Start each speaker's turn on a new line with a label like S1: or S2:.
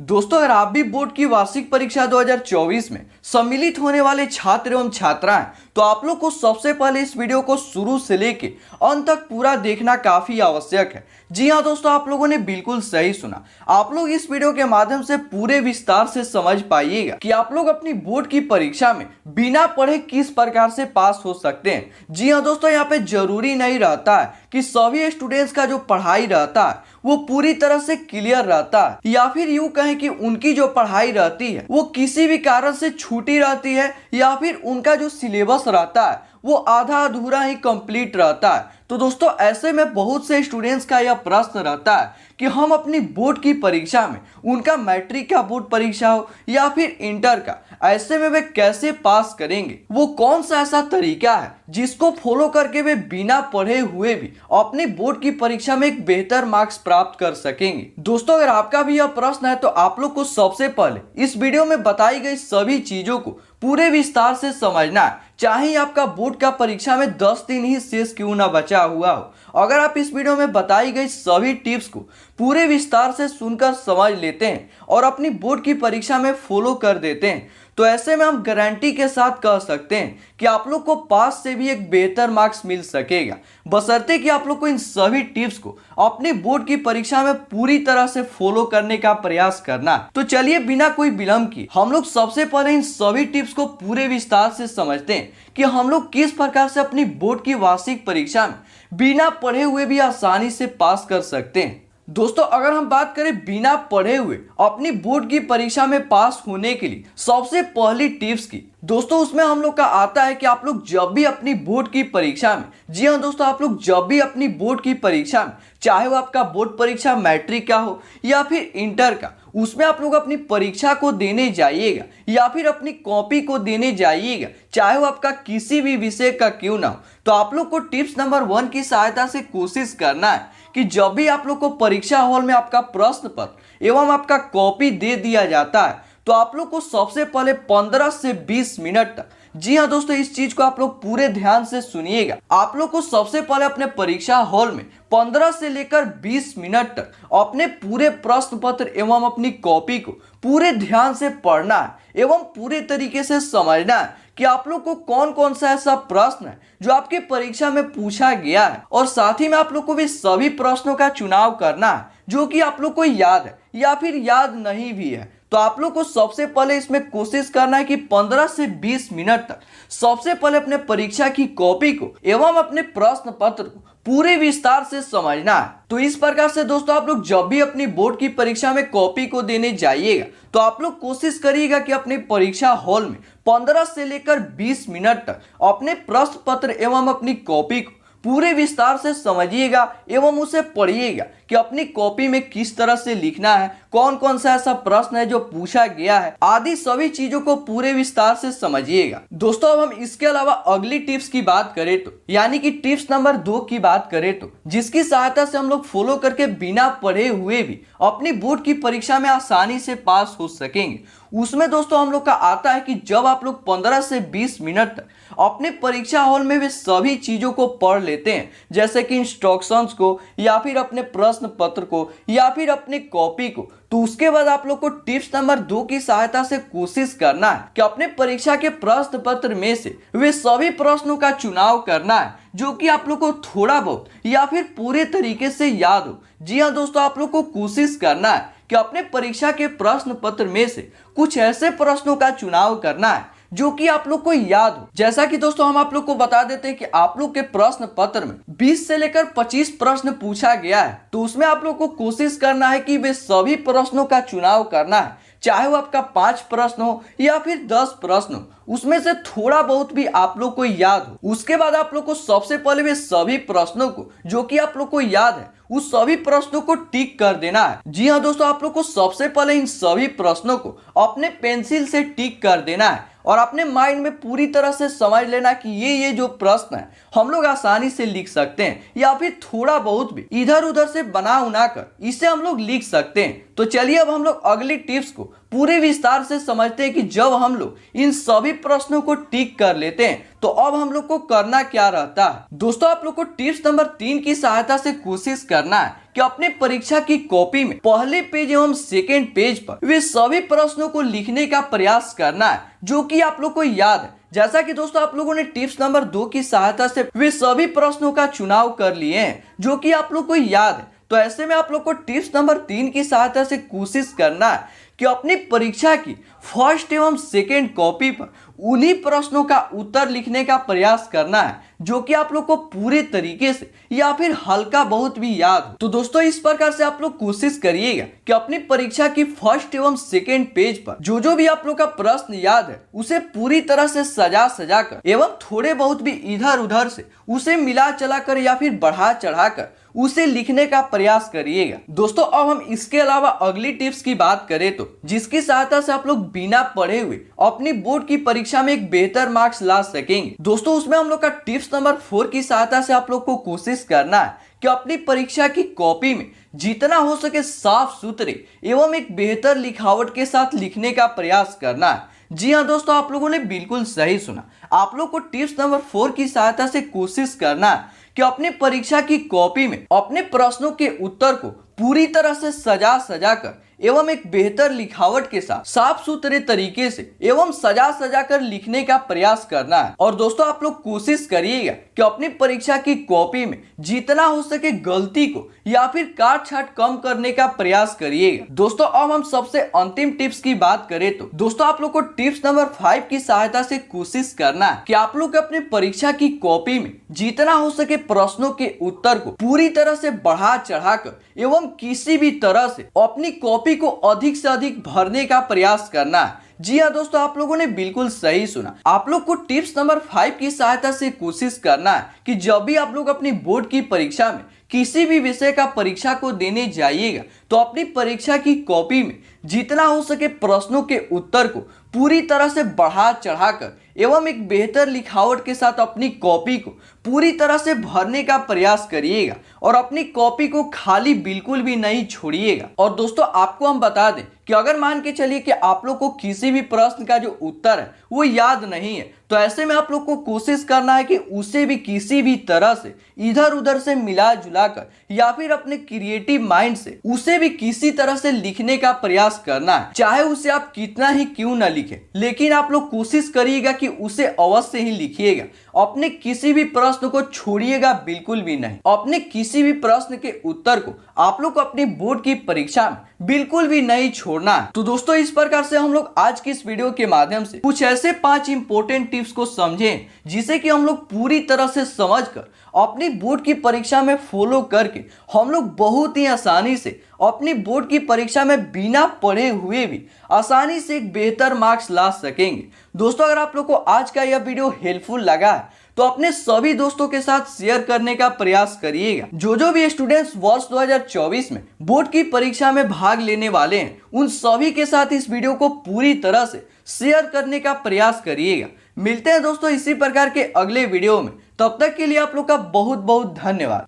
S1: दोस्तों, अगर आप भी बोर्ड की वार्षिक परीक्षा 2024 में सम्मिलित होने वाले छात्र एवं छात्राएं, तो आप लोग को सबसे पहले इस वीडियो को शुरू से लेके अंत तक पूरा देखना काफी आवश्यक है। जी हाँ दोस्तों, आप लोगों ने बिल्कुल सही सुना। आप लोग इस वीडियो के माध्यम से पूरे विस्तार से समझ पाइएगा कि आप लोग अपनी बोर्ड की परीक्षा में बिना पढ़े किस प्रकार से पास हो सकते हैं। जी हाँ दोस्तों, यहाँ पे जरूरी नहीं रहता है कि सभी स्टूडेंट्स का जो पढ़ाई रहता है वो पूरी तरह से क्लियर रहता है, या फिर यूं कहें कि उनकी जो पढ़ाई रहती है वो किसी भी कारण से छूटी रहती है, या फिर उनका जो सिलेबस रहता है वो आधा अधूरा ही कंप्लीट रहता है। तो दोस्तों, ऐसे में बहुत से स्टूडेंट्स का यह प्रश्न रहता है कि हम अपनी बोर्ड की परीक्षा में, उनका मैट्रिक का बोर्ड परीक्षा हो या फिर इंटर का, ऐसे में वे कैसे पास करेंगे। वो कौन सा ऐसा तरीका है जिसको फॉलो करके वे बिना पढ़े हुए भी अपनी बोर्ड की परीक्षा में एक बेहतर मार्क्स प्राप्त कर सकेंगे। दोस्तों, अगर आपका भी यह प्रश्न है तो आप लोग को सबसे पहले इस वीडियो में बताई गई सभी चीजों को पूरे विस्तार से समझना है, चाहे आपका बोर्ड का परीक्षा में 10 दिन ही शेष क्यों ना बचा हुआ हो। अगर आप इस वीडियो में बताई गई सभी टिप्स को पूरे विस्तार से सुनकर समझ लेते हैं और अपनी बोर्ड की परीक्षा में फॉलो कर देते हैं, तो ऐसे में हम गारंटी के साथ कह सकते हैं कि आप लोग को पास से भी एक बेहतर मार्क्स मिल सकेगा, बशर्ते कि आप लोग को इन सभी टिप्स को अपनी बोर्ड की परीक्षा में पूरी तरह से फॉलो करने का प्रयास करना है। तो चलिए बिना कोई विलंब की हम लोग सबसे पहले इन सभी टिप्स को पूरे विस्तार से समझते हैं कि हम लोग किस प्रकार से अपनी बोर्ड की वार्षिक परीक्षा में बिना पढ़े हुए भी आसानी से पास कर सकते हैं। दोस्तों, अगर हम बात करें बिना पढ़े हुए अपनी बोर्ड की परीक्षा में पास होने के लिए सबसे पहली टिप्स की, दोस्तों उसमें हम लोग का आता है कि आप लोग जब भी अपनी बोर्ड की परीक्षा में, जी हाँ दोस्तों, आप लोग जब भी अपनी बोर्ड की परीक्षा में, चाहे वो आपका बोर्ड परीक्षा मैट्रिक का हो या फिर इंटर का, उसमें आप लोग अपनी परीक्षा को देने जाइएगा या फिर अपनी कॉपी को देने जाइएगा, चाहे वो आपका किसी भी विषय का क्यों ना हो, तो आप लोग को टिप्स नंबर 1 की सहायता से कोशिश करना है कि जब भी आप लोग को परीक्षा हॉल में आपका प्रश्न पत्र एवं आपका कॉपी दे दिया जाता है, तो आप लोग को सबसे पहले 15 से 20 मिनट तक, जी हाँ दोस्तों, इस चीज को आप लोग पूरे ध्यान से सुनिएगा, आप लोग को सबसे पहले अपने परीक्षा हॉल में 15 से लेकर 20 मिनट तक अपने पूरे प्रश्न पत्र एवं अपनी कॉपी को पूरे ध्यान से पढ़ना है एवं पूरे तरीके से समझना है कि आप लोग को कौन कौन सा ऐसा प्रश्न है जो आपके परीक्षा में पूछा गया है, और साथ ही में आप लोग को भी सभी प्रश्नों का चुनाव करना है जो कि आप लोग को याद है या फिर याद नहीं भी है। तो आप लोग को सबसे पहले इसमें कोशिश करना है कि 15 से 20 मिनट तक सबसे पहले अपने परीक्षा की कॉपी को एवं अपने प्रश्न पत्र को पूरे विस्तार से समझना है। तो इस प्रकार से दोस्तों, आप लोग जब भी अपनी बोर्ड की परीक्षा में कॉपी को देने जाइएगा, तो आप लोग कोशिश करिएगा कि अपनी परीक्षा हॉल में 15 से लेकर 20 मिनट तक अपने प्रश्न पत्र एवं अपनी कॉपी को पूरे विस्तार से समझिएगा एवं उसे पढ़िएगा कि अपनी कॉपी में किस तरह से लिखना है, कौन कौन सा ऐसा प्रश्न है जो पूछा गया है, आदि सभी चीजों को पूरे विस्तार से समझिएगा। दोस्तों, अब हम इसके अलावा अगली टिप्स की बात करें तो, यानी कि टिप्स नंबर 2 की बात करें तो, जिसकी सहायता से हम लोग फॉलो करके बिना पढ़े हुए भी अपनी बोर्ड की परीक्षा में आसानी से पास हो सकेंगे, उसमें दोस्तों हम लोग का आता है कि जब आप लोग 15 से 20 मिनट तक अपने परीक्षा हॉल में वे सभी चीजों को पढ़ लेते हैं, जैसे कि इंस्ट्रक्शंस को या फिर अपने प्रश्न पत्र को या फिर अपने कॉपी को, तो उसके बाद आप लोग को टिप्स नंबर 2 की सहायता से कोशिश करना है कि अपने परीक्षा के प्रश्न पत्र में से वे सभी प्रश्नों का चुनाव करना है जो कि आप लोग को थोड़ा बहुत या फिर पूरे तरीके से याद हो। जी हाँ दोस्तों, आप लोग को कोशिश करना है कि अपने परीक्षा के प्रश्न पत्र में से कुछ ऐसे प्रश्नों का चुनाव करना है जो कि आप लोग को याद हो। जैसा कि दोस्तों हम आप लोग को बता देते हैं कि आप लोग के प्रश्न पत्र में 20 से लेकर 25 प्रश्न पूछा गया है, तो उसमें आप लोग को कोशिश करना है कि वे सभी प्रश्नों का चुनाव करना है, चाहे वो आपका 5 प्रश्न हो या फिर 10 प्रश्न हो, उसमें से थोड़ा बहुत भी आप लोग को याद हो। उसके बाद आप लोग को सबसे पहले वे सभी प्रश्नों को जो कि आप लोग को याद है उस सभी प्रश्नों को टिक कर देना है। जी हाँ दोस्तों, आप लोग को सबसे पहले इन सभी प्रश्नों को अपने पेंसिल से टिक कर देना है और अपने माइंड में पूरी तरह से समझ लेना कि ये जो प्रश्न है हम लोग आसानी से लिख सकते हैं, या फिर थोड़ा बहुत भी इधर उधर से बना उना कर इसे हम लोग लिख सकते हैं। तो चलिए अब हम लोग अगली टिप्स को पूरे विस्तार से समझते हैं कि जब हम लोग इन सभी प्रश्नों को टिक कर लेते हैं तो अब हम लोग को करना क्या रहता है। दोस्तों आप लोग को टिप्स नंबर 3 की सहायता से कोशिश करना है कि अपने परीक्षा की कॉपी में पहले पेज एवं सेकेंड पेज पर वे सभी प्रश्नों को लिखने का प्रयास करना है जो कि आप लोग को याद है। जैसा कि दोस्तों आप लोगों ने टिप्स नंबर 2 की सहायता से वे सभी प्रश्नों का चुनाव कर लिए हैं जो कि आप लोग को याद है, तो ऐसे में आप लोग को टिप्स नंबर 3 की सहायता से कोशिश करना है कि अपनी परीक्षा की फर्स्ट एवं सेकेंड कॉपी पर उन्हीं प्रश्नों का उत्तर लिखने का प्रयास करना है जो कि आप लोग को पूरे तरीके से या फिर हल्का बहुत भी याद हो। तो दोस्तों इस प्रकार से आप लोग कोशिश करिएगा कि अपनी परीक्षा की फर्स्ट एवं सेकेंड पेज पर जो भी आप लोग का प्रश्न याद है उसे पूरी तरह से सजा कर एवं थोड़े बहुत भी इधर उधर से उसे मिला चला कर या फिर बढ़ा चढ़ा कर उसे लिखने का प्रयास करिएगा। दोस्तों अब हम इसके अलावा अगली टिप्स की बात करें तो जिसकी सहायता से आप लोग बिना पढ़े हुए अपनी बोर्ड की परीक्षा में एक बेहतर मार्क्स ला सकेंगे। दोस्तों उसमें हम लोग का टिप्स नंबर 4 की सहायता से आप लोग को कोशिश करना है कि अपनी परीक्षा की कॉपी में जितना हो सके साफ सुथरे एवं एक बेहतर लिखावट के साथ लिखने का प्रयास करना है। जी हाँ दोस्तों आप लोगों ने बिल्कुल सही सुना। आप लोग को टिप्स नंबर 4 की सहायता से कोशिश करना है कि अपनी परीक्षा की कॉपी में अपने प्रश्नों के उत्तर को पूरी तरह से सजा कर एवं एक बेहतर लिखावट के साथ साफ सुथरे तरीके से एवं सजा कर लिखने का प्रयास करना है। और दोस्तों आप लोग कोशिश करिएगा कि अपनी परीक्षा की कॉपी में जितना हो सके गलती को या फिर काट छाट कम करने का प्रयास करिएगा। दोस्तों अब हम सबसे अंतिम टिप्स की बात करें तो दोस्तों आप लोग को टिप्स नंबर 5 की सहायता से कोशिश करना है कि आप लोग अपनी परीक्षा की कॉपी में जितना हो सके प्रश्नों के उत्तर को पूरी तरह से बढ़ा चढ़ाकर एवं किसी भी तरह से अपनी कॉपी को अधिक से अधिक भरने का प्रयास करना है। जी हाँ दोस्तों आप लोगों ने बिल्कुल सही सुना। आप लोग को टिप्स नंबर 5 की सहायता से कोशिश करना है कि जब भी आप लोग अपनी बोर्ड की परीक्षा में किसी भी विषय का परीक्षा को देने जाइएगा तो अपनी परीक्षा की कॉपी में जितना हो सके प्रश्नों के उत्तर को पूरी तरह से बढ़ा चढ़ाकर एवं एक बेहतर लिखावट के साथ अपनी कॉपी को पूरी तरह से भरने का प्रयास करिएगा और अपनी कॉपी को खाली बिल्कुल भी नहीं छोड़िएगा। और दोस्तों आपको हम बता दें कि अगर मान के चलिए कि आप लोग को किसी भी प्रश्न का जो उत्तर है वो याद नहीं है तो ऐसे में आप लोग को कोशिश करना है कि उसे भी किसी भी तरह से इधर उधर से मिला जुला कर या फिर अपने क्रिएटिव माइंड से उसे भी किसी तरह से लिखने का प्रयास करना है। चाहे उसे आप कितना ही क्यों ना लिखे लेकिन आप लोग कोशिश करिएगा कि उसे अवश्य ही लिखिएगा। अपने किसी भी प्रश्न को छोड़िएगा बिल्कुल भी नहीं। अपने किसी भी प्रश्न के उत्तर को आप लोग को अपनी बोर्ड की परीक्षा में बिल्कुल भी नहीं छोड़ना है। तो दोस्तों इस प्रकार से हम लोग आज की इस वीडियो के माध्यम से कुछ ऐसे 5 इंपॉर्टेंट टिप्स को समझें जिसे कि हम लोग पूरी तरह से समझकर अपनी बोर्ड की परीक्षा में फॉलो करके हम लोग बहुत ही आसानी से अपनी बोर्ड की परीक्षा में बिना पढ़े हुए भी आसानी से एक बेहतर मार्क्स ला सकेंगे। दोस्तों अगर आप लोग को आज का यह वीडियो हेल्पफुल लगा है तो अपने सभी दोस्तों के साथ शेयर करने का प्रयास करिएगा। जो भी स्टूडेंट्स वर्ष 2024 में बोर्ड की परीक्षा में भाग लेने वाले हैं उन सभी के साथ इस वीडियो को पूरी तरह से शेयर करने का प्रयास करिएगा। मिलते हैं दोस्तों इसी प्रकार के अगले वीडियो में, तब तक के लिए आप लोग का बहुत बहुत धन्यवाद।